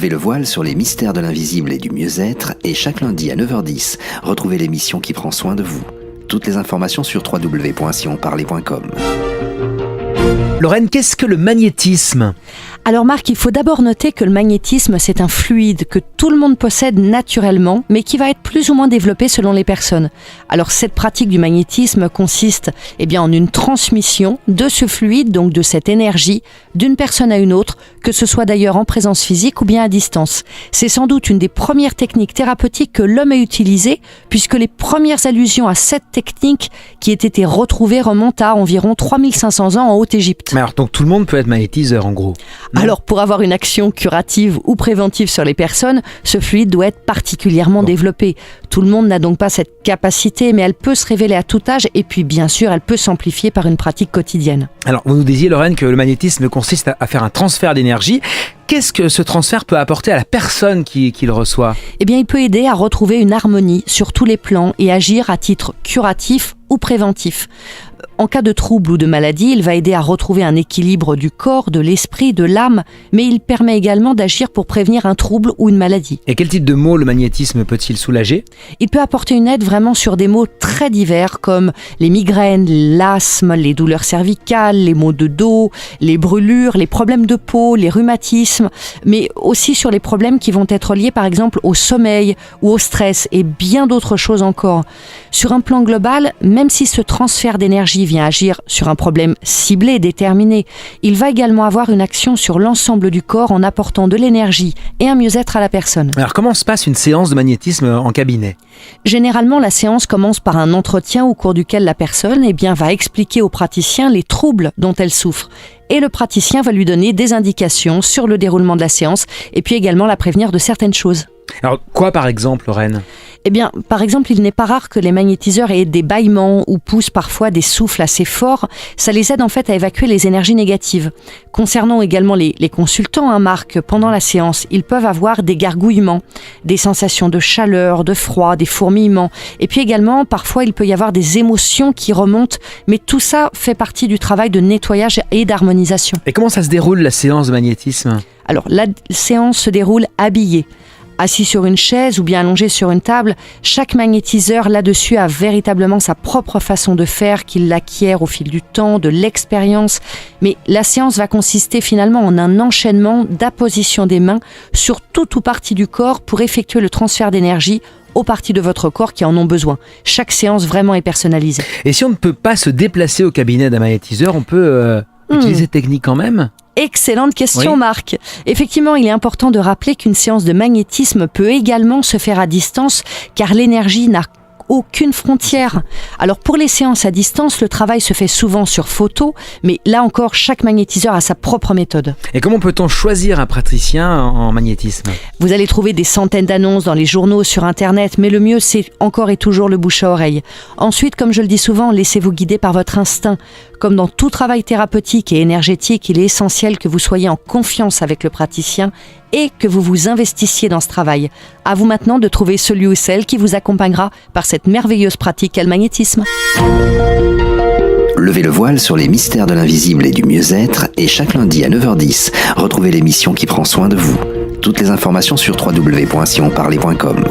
Levez le voile sur les mystères de l'invisible et du mieux-être et chaque lundi à 9h10, retrouvez l'émission qui prend soin de vous. Toutes les informations sur www.sionparler.com. Lorraine, qu'est-ce que le magnétisme ? Alors Marc, il faut d'abord noter que le magnétisme, c'est un fluide que tout le monde possède naturellement, mais qui va être plus ou moins développé selon les personnes. Alors cette pratique du magnétisme consiste en une transmission de ce fluide, donc de cette énergie, d'une personne à une autre, que ce soit d'ailleurs en présence physique ou bien à distance. C'est sans doute une des premières techniques thérapeutiques que l'homme ait utilisées, puisque les premières allusions à cette technique qui ait été retrouvée remontent à environ 3500 ans en Haute-Égypte. Mais alors, donc tout le monde peut être magnétiseur en gros ? Non ? Alors, pour avoir une action curative ou préventive sur les personnes, ce fluide doit être particulièrement développé. Tout le monde n'a donc pas cette capacité, mais elle peut se révéler à tout âge et puis, bien sûr, elle peut s'amplifier par une pratique quotidienne. Alors, vous nous disiez, Lorraine, que le magnétisme consiste à faire un transfert d'énergie. Qu'est-ce que ce transfert peut apporter à la personne qui le reçoit ? Il peut aider à retrouver une harmonie sur tous les plans et agir à titre curatif ou préventif. En cas de trouble ou de maladie, il va aider à retrouver un équilibre du corps, de l'esprit, de l'âme, mais il permet également d'agir pour prévenir un trouble ou une maladie. Et quel type de maux le magnétisme peut-il soulager ? Il peut apporter une aide vraiment sur des maux très divers comme les migraines, l'asthme, les douleurs cervicales, les maux de dos, les brûlures, les problèmes de peau, les rhumatismes, mais aussi sur les problèmes qui vont être liés par exemple au sommeil ou au stress et bien d'autres choses encore. Sur un plan global, même si ce transfert d'énergie vient agir sur un problème ciblé, déterminé, il va également avoir une action sur l'ensemble du corps en apportant de l'énergie et un mieux-être à la personne. Alors comment se passe une séance de magnétisme en cabinet ? Généralement, la séance commence par un entretien au cours duquel la personne va expliquer au praticien les troubles dont elle souffre. Et le praticien va lui donner des indications sur le déroulement de la séance et puis également la prévenir de certaines choses. Alors quoi par exemple, Lorraine ? Par exemple, il n'est pas rare que les magnétiseurs aient des bâillements ou poussent parfois des souffles assez forts. Ça les aide en fait à évacuer les énergies négatives. Concernant également les consultants, Marc, pendant la séance, ils peuvent avoir des gargouillements, des sensations de chaleur, de froid, des fourmillements. Et puis également, parfois, il peut y avoir des émotions qui remontent. Mais tout ça fait partie du travail de nettoyage et d'harmonisation. Et comment ça se déroule la séance de magnétisme ? Alors, la séance se déroule habillée. Assis sur une chaise ou bien allongé sur une table, chaque magnétiseur là-dessus a véritablement sa propre façon de faire qu'il l'acquiert au fil du temps, de l'expérience. Mais la séance va consister finalement en un enchaînement d'apposition des mains sur toute ou partie du corps pour effectuer le transfert d'énergie aux parties de votre corps qui en ont besoin. Chaque séance vraiment est personnalisée. Et si on ne peut pas se déplacer au cabinet d'un magnétiseur, on peut utiliser cette technique quand même ? Excellente question, oui. Marc. Effectivement, il est important de rappeler qu'une séance de magnétisme peut également se faire à distance car l'énergie n'a aucune frontière. Alors pour les séances à distance, le travail se fait souvent sur photo, mais là encore, chaque magnétiseur a sa propre méthode. Et comment peut-on choisir un praticien en magnétisme ? Vous allez trouver des centaines d'annonces dans les journaux, sur Internet, mais le mieux, c'est encore et toujours le bouche à oreille. Ensuite, comme je le dis souvent, laissez-vous guider par votre instinct. Comme dans tout travail thérapeutique et énergétique, il est essentiel que vous soyez en confiance avec le praticien et que vous vous investissiez dans ce travail. À vous maintenant de trouver celui ou celle qui vous accompagnera par cette merveilleuse pratique qu'est le magnétisme. Levez le voile sur les mystères de l'invisible et du mieux-être et chaque lundi à 9h10, retrouvez l'émission qui prend soin de vous. Toutes les informations sur www.sionparler.com.